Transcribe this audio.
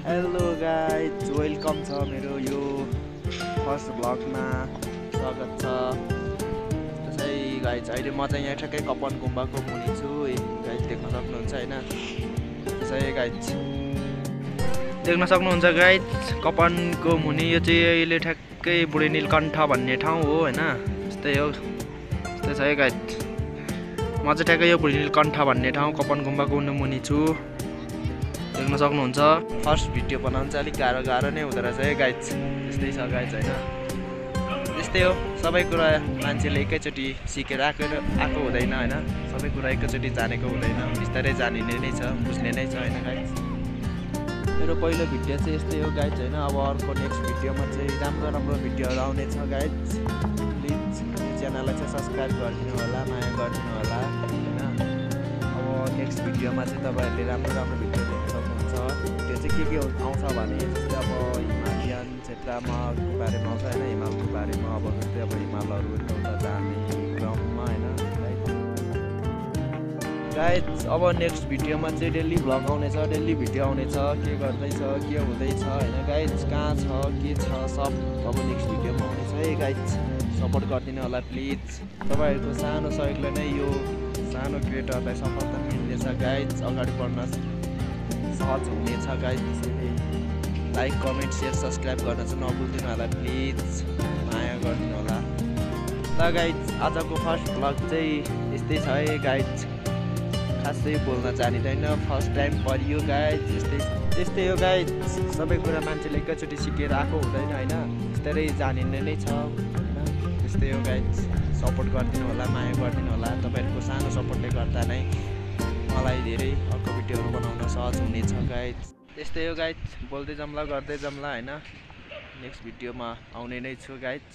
Hello guys, welcome छ मेरो यो फर्स्ट भ्लगमा स्वागत छ। त्यसै गाइज अहिले म चाहिँ यहाँ ठ्याक्कै कपन गुम्बाको मुनि छु। गाइज देख्न सक्नुहुन्छ हैन। त्यसै गाइज देख्न सक्नुहुन्छ गाइज कपनको मुनि यो चाहिँ अहिले ठ्याक्कै बुढी नीलकण्ठ भन्ने ठाउँ हो हैन। त्यस्तै हो, त्यस्तै छ है गाइज। म चाहिँ ठ्याक्कै यो बुढी नीलकण्ठ भन्ने ठाउँ कपन गुम्बाको मुनि छु। देख्न सक्नुहुन्छ। फर्स्ट भिडियो बनाउनु चाहिँ अलिक गाह्रो नै हुँदो रहेछ है गाइज। त्यस्तै छ गाइज हैन। त्यस्तै हो, सबै कुरा मान्छेले एकैचोटि सिकेर आएको हुँदैन हैन। सबै कुरा एकैचोटि जानेको हुँदैन, बिस्तारै जानिने नै छ, बुझ्ने नै छ हैन गाइज। मेरो पहिलो भिडियो चाहिँ यस्तै हो गाइज हैन। अब अर्को नेक्स्ट भिडियोमा चाहिँ राम्रो भिडियोहरू आउनेछ गाइज। प्लिज यो च्यानललाई चाहिँ सब्सक्राइब गरिदिनु होला, माया गरिदिनु होला हैन। अब नेक्स्ट भिडियोमा चाहिँ तपाईँहरूले राम्रो भिडियो देख्न सक्नुहुन्छ। त्यो चाहिँ के आउँछ भने जस्तै अब हिमालयन क्षेत्रमा बारेमा आउँछ हैन। हिमालको बारेमा अब जस्तै अब हिमालहरू यता जाने क्रममा हैन गाइज। अब नेक्स्ट भिडियोमा चाहिँ डेली भ्लग आउनेछ, डेली भिडियो आउनेछ। के गर्दैछ, के हुँदैछ हैन गाइज, कहाँ छ, के छ, सब अब नेक्स्ट भिडियोमा आउनेछ है गाइज। सपोर्ट गरिदिनु होला प्लिज। तपाईँहरूको सानो सहयोगले नै यो सानो क्रिएटरलाई सफलता मिल्नेछ गाइज, अगाडि बढ्न सहज हुनेछ गाइज। त्यसैले लाइक, कमेन्ट, सेयर, सब्सक्राइब गर्न चाहिँ नभुल्दिनु होला प्लिज, माया गरिदिनु होला। ल गाइज, आजको फर्स्ट भ्लग चाहिँ यस्तै छ है गाइज। खासै बोल्न जानिँदैन, फर्स्ट टाइम परियो गाइज। त्यस्तै हो गाइज। सबै कुरा मान्छेले एकैचोटि सिकेर आएको हुँदैन हैन, बिस्तारै जानिने नै छ हैन। त्यस्तै हो गाइज। सपोर्ट गरिदिनु होला, माया गरिदिनु होला। तपाईँहरूको सानो सपोर्टले गर्दा नै मलाई धेरै अर्को भिडियोहरू बनाउन सहज हुनेछ गाइज। त्यस्तै हो गाइज, बोल्दै जम्ला गर्दै जम्ला हैन। नेक्स्ट भिडियोमा आउने नै छु गाइज।